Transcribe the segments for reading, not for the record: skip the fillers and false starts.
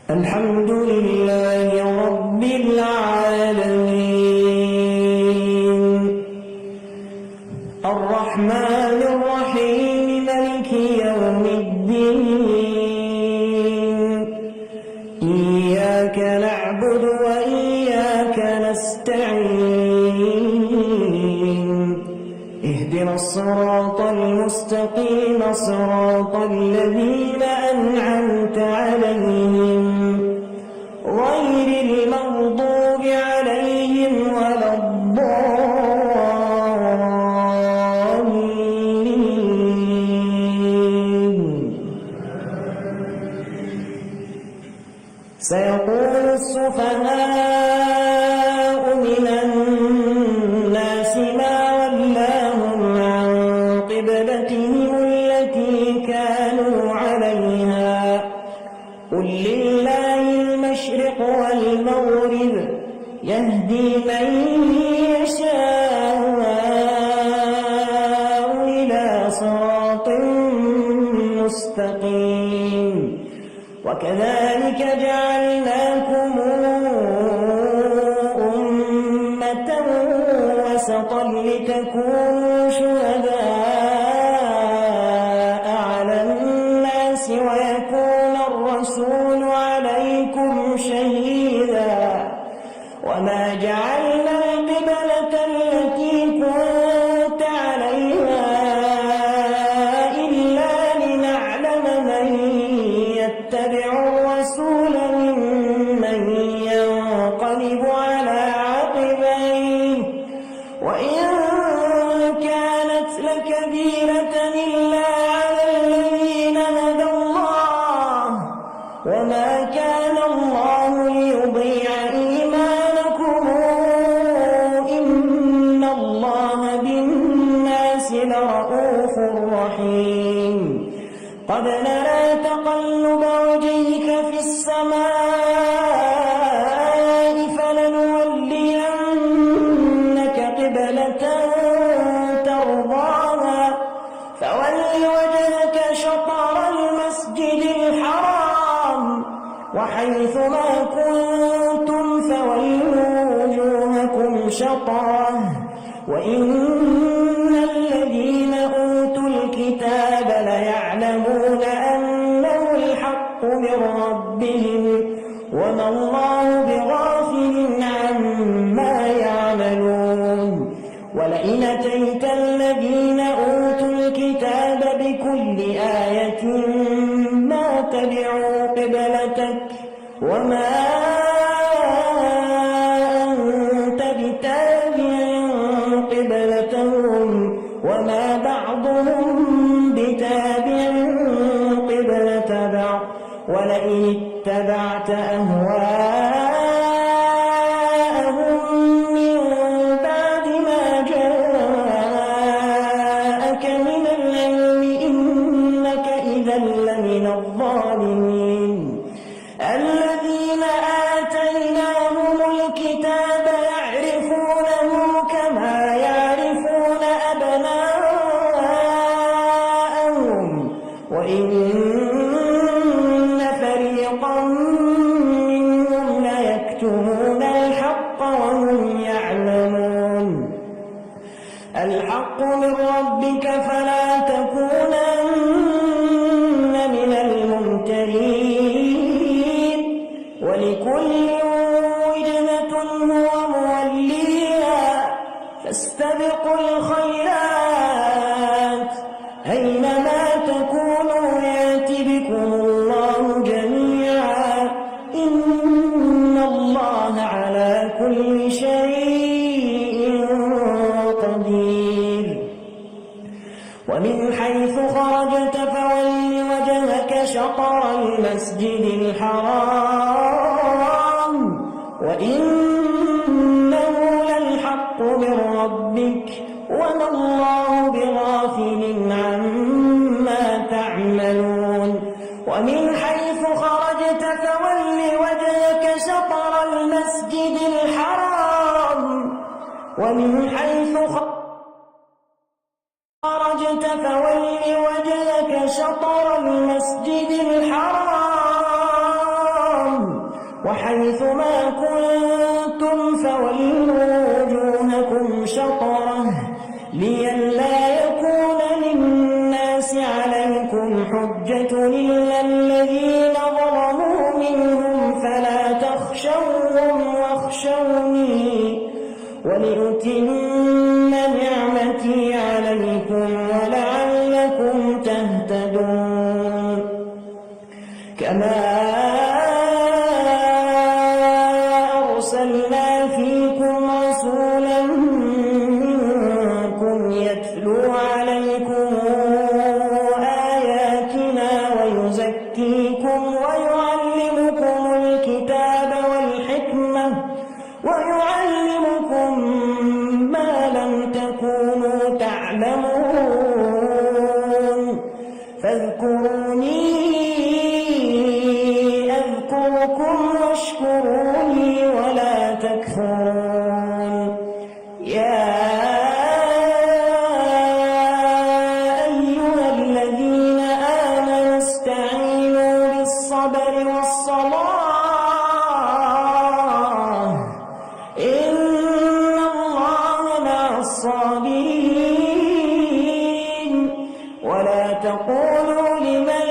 الحمد لله رب العالمين الرحمن الرحيم مالك يوم الدين إياك نعبد وإياك نستعين اهدنا الصراط المستقيم صراط الذين أنعمت عليهم غير المغضوب عليهم ولا الضالين. سيقول السفهاء من الناس ما ولاهم عن قبلتهم التي كانوا عليها قل لله المشرق والمغرب يهدي من يشاء إلى صراط مستقيم وكذلك جعلناكم أمة وسطا لتكونوا شهداء على الناس ويكون الرسول عليكم شهيدا وما جعلنا القبلة التي كنت عليها إلا لنعلم من يتبع الرسول ممن ينقلب على عقبيه وإن كانت لكبيرة إلا على الذين هدى الله وما كان الله ليضيع إيمانكم إن الله بالناس لرءوف رحيم قد نرى تقلب وجهك في السماء فلنولينك قبلة ترضاها فول وجهك شطر المسجد الحرام وحيث ما كنتم فولوا وجوهكم شطره وإن الذين أوتوا الكتاب ليعلمون أنه الحق من ربهم وما الله بغافل عما يعملون ولئن أتيت الذين أوتوا الكتاب بكل آية ما تبعوا قبلتك وما أنت بتابع قبلتهم وما بعضهم بتابع قبلة بعض ولئن اتبعت أهواءهم من بعد ما جاءك من العلم إنك إذا لمن الظالمين الذين آتيناهم الكتاب يعرفونه كما يعرفون أبناءهم وإن فريقا منهم ليكتمون الحق وهم يعلمون الحق من ربك فلا تكونن من الممترين ولكل وجهة هو موليها فاستبقوا الخيرات أينما تكونوا يأت بكم الله جميعا إن الله على كل شيء قدير ومن حيث خرجت فول وجهك شطر المسجد الحرام وإنه للحق من ربك وما الله بغافل عما تعملون ومن حيث خرجت فول وجهك شطر المسجد الحرام ومن حيث خرجت فول وجهك شطر المسجد الحرام وحيث ما كنتم فولوا وجوهكم شطره لئلا يكون للناس عليكم حجة إلا الذين ظلموا منهم فلا تخشوهم واخشوني ولأتم نعمتي عليكم ولعلكم تهتدون كما أرسلنا فيكم رسولا منكم يتلو عليكم آياتنا ويزكيكم ويعلمكم الكتاب والحكمة ويعلمكم ما لم تكونوا تعلمون فاذكروني أذكركم واشكروا لي ولا تكفرون يا أيها الذين آمنوا استعينوا بالصبر والصلاة إن الله مع الصابرين ولا تقولوا لمن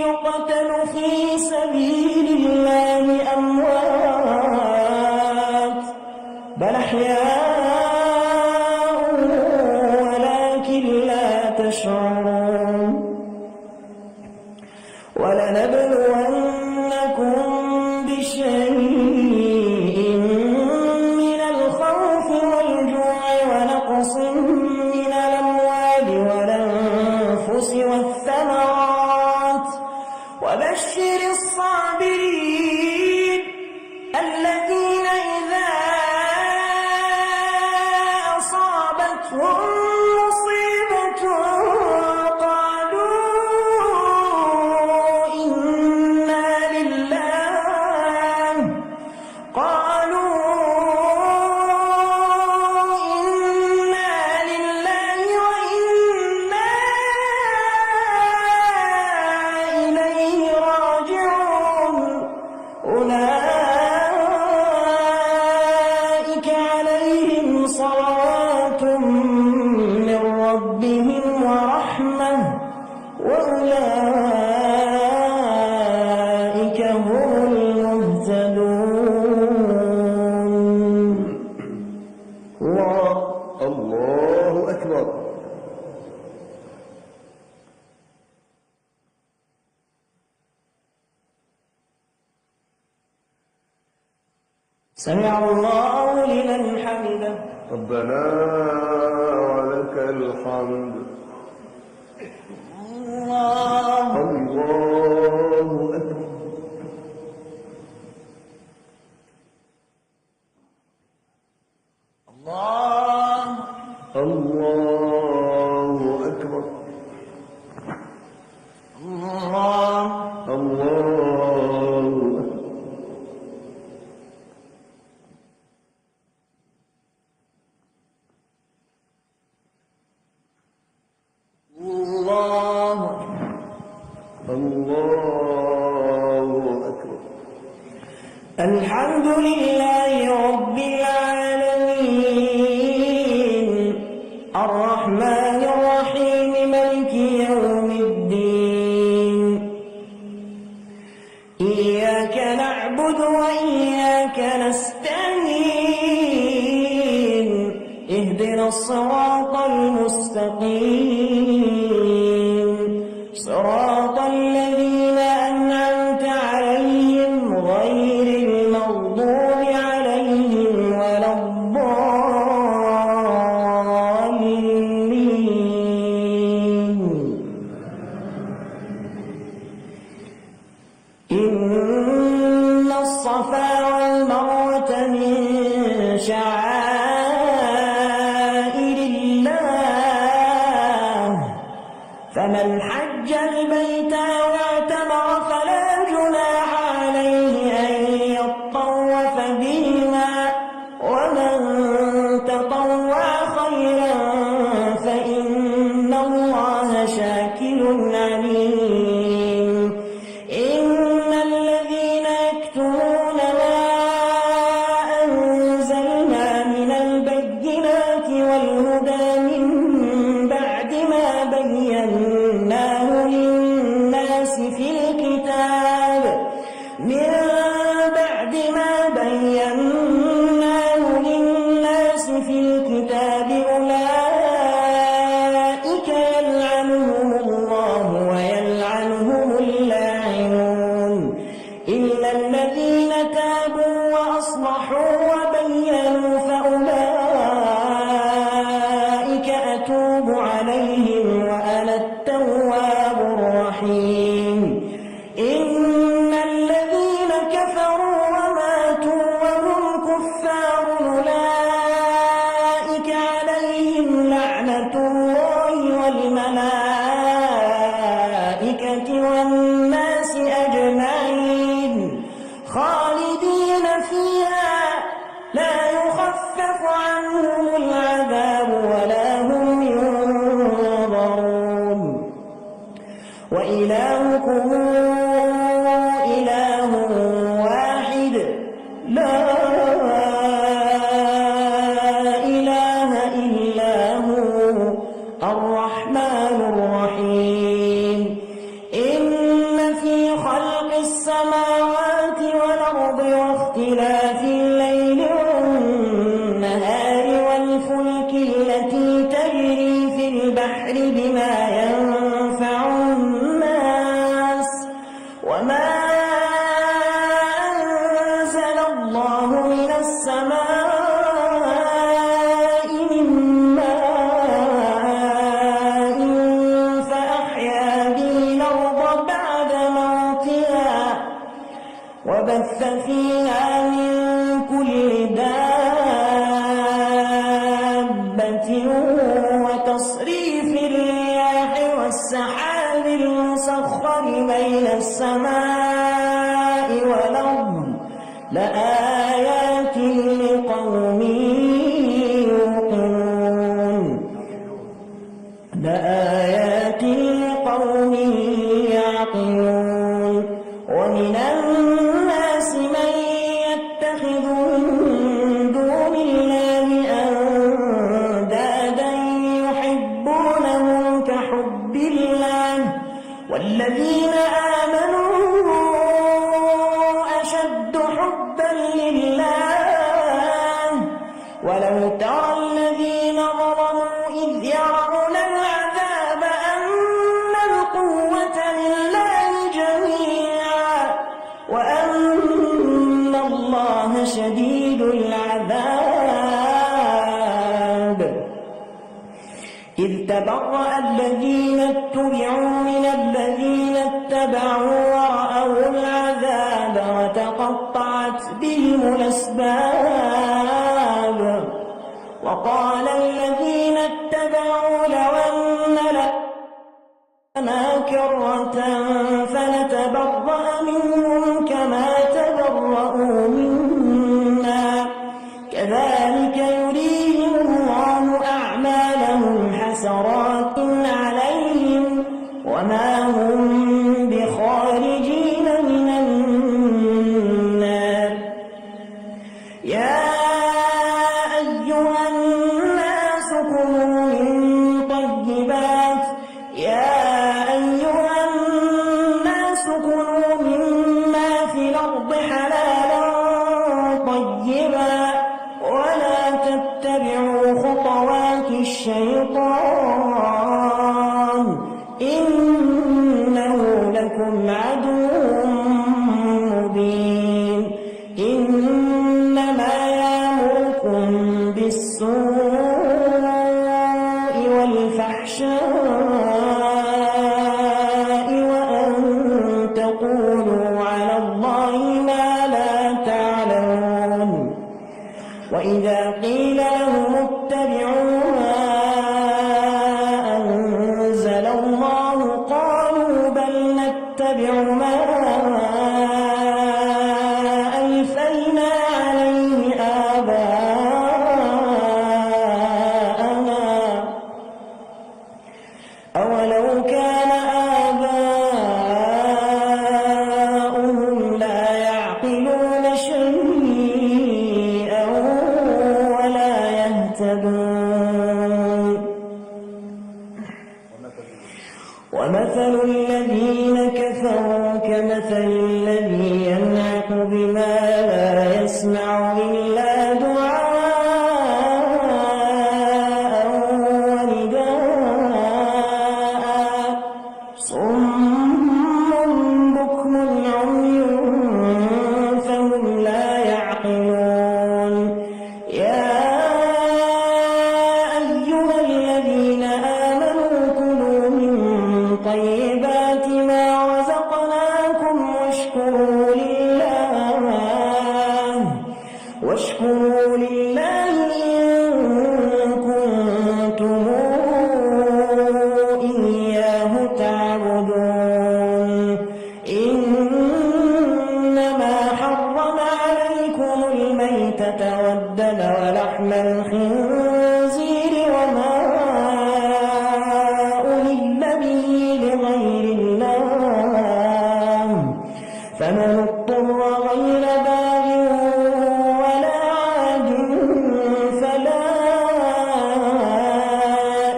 يقتل في سبيل الله أموات بل أحياء ولكن لا تشعرون ولنبلونكم بشيء من الخوف والجوع ونقص من الأموال والأنفس والثمرات وبشر الصابرين الذين إذا أصابتهم مصيبة قالوا إنا لله وإنا إليه راجعون أولئك عليهم صلوات من ربهم ورحمة وأولئك هم المهتدون الله أكبر. سمع الله لمن حمده ربنا ولك الحمد. الله الله أكبر. الله الله أكبر. الله الله أكبر. الله الله أكبر. الحمد لله رب العالمين الرحمن الرحيم مالك يوم الدين إياك نعبد وإياك نستعين اهدنا الصراط المستقيم صراط الذين أنعمت عليهم غير المغضوب عليهم ولا الضالين إن الصفا والمروة من شعائر الله فمن حج البيت أو اعتمر فلا جناح عليه أن يطوف بهما ومن تطوع خيرا فإن الله شاكر عليم إن الذين من بعد ما بيناه للناس في الكتاب أولئك يلعنهم الله ويلعنهم اللاعنون إلا الذين تابوا وأصلحوا وبينوا فأولئك أتوب عليهم وأنا التواب الرحيم إن الذين كفروا وماتوا وهم كفار أولئك عليهم لعنة الله والملائكة والناس أجمعين خالدين فيها لا يخفف عنهم العذاب ولا هم ينظرون وإلهكم إله واحد لا إله إلا هو الرحمن الرحيم إن في خلق السماوات والأرض واختلاف الليل والنهار والفلك التي تجري في البحر بما ينفع الناس وما أنزل الله من السماء من ماء فأحيا به الأرض بعد موتها وبث فيها من كل دابة وتصريف الرياح والسحاب المسخر بين السماء والأرض لآيات لقوم يوقنون لآيات لقوم يعقلون ومن الناس من يتخذ من دون الله أندادا يحبونهم كحب الله والذين آمنوا أشد حبا لله ولو ترى الذين ظلموا إذ يرون العذاب أن القوة لله جميعا وأن الله شديد العذاب إذ تبرأ الذين اتبعوا من الذين اتبعوا ورأوا العذاب وتقطعت بهم الأسباب وقال الذين اتبعوا لو أن لنا كرة فنتبرأ منهم كما تبرأوا منا كذلك يريهم الله أعمالهم حسرات عليهم وما هم بخارجين من النار يا أيها الناس كلوا من طيبات مما في الأرض حلالا طيبا ولا تتبعوا خطوات الشيطان إنه لكم عدو مبين إنما يأمركم بالسوء والفحشاء وأن تقولوا على الله ما لا تعلمون وإذا قيل لهم اتبعوا ما أنزل الله قالوا بل نتبع ما ألفينا عليه آباءنا أولو كان آباؤهم لا يعقلون شيئا ولا يهتدون ومثل الذين كفروا كمثل الذي ينهى بما لا يسمع إلا دعاء ونداء صم بكم عمي فهم لا يعقلون يا أيها الذين آمنوا كلوا من طيبات ما رزقناكم واشكروا لله إن كنتم إياه تعبدون إنما حرم عليكم الميتة والدم ولحم الخنزير وما أهل به لغير الله فمن اضطر غير باغ ولا عاد فلا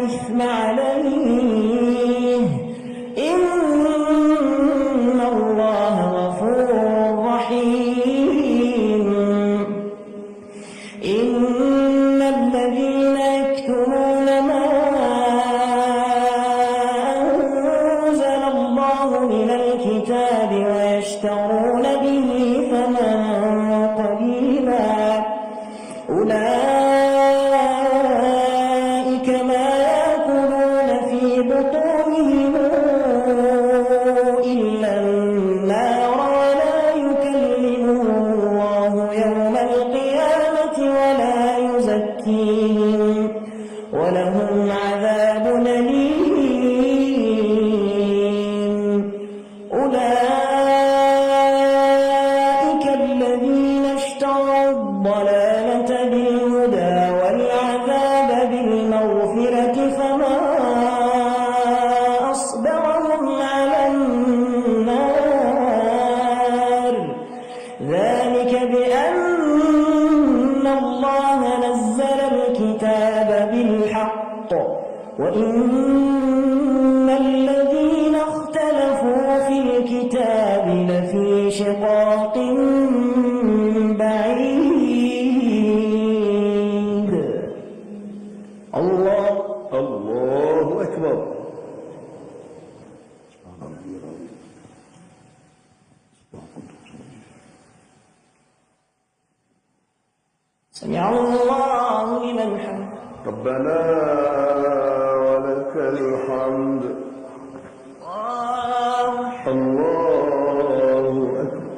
إثم عليه إن الله غفور رحيم إن الذين يكتمون ما أنزل الله من الكتاب ويشترون به ثمنا قليلا أولئك ما يأكلون في بطونهم إلا النار ولا يكلمهم الله يوم القيامة ولا يزكيهم ولهم عذاب أليم أولئك الذين اشتروا الضلالة بالهدى والعذاب بالمغفرة فما أصبرهم على النار ذلك بأن الله نزل الكتاب بالحق وإن الذين اختلفوا في الكتاب لفي شقاق بعيد الله أكبر. سمع الله لمن حمده ربنا ولك الحمد. الله أكبر.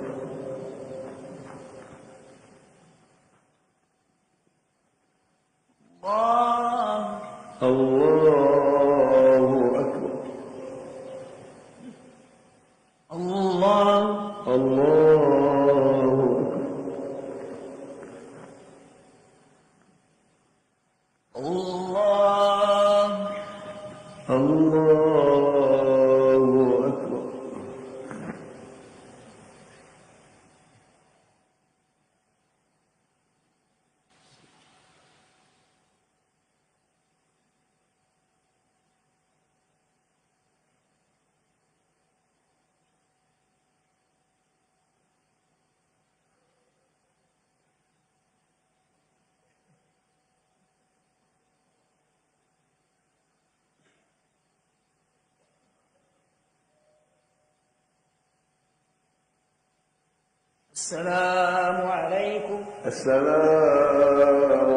الله أكبر. الله أكبر. السلام عليكم. السلام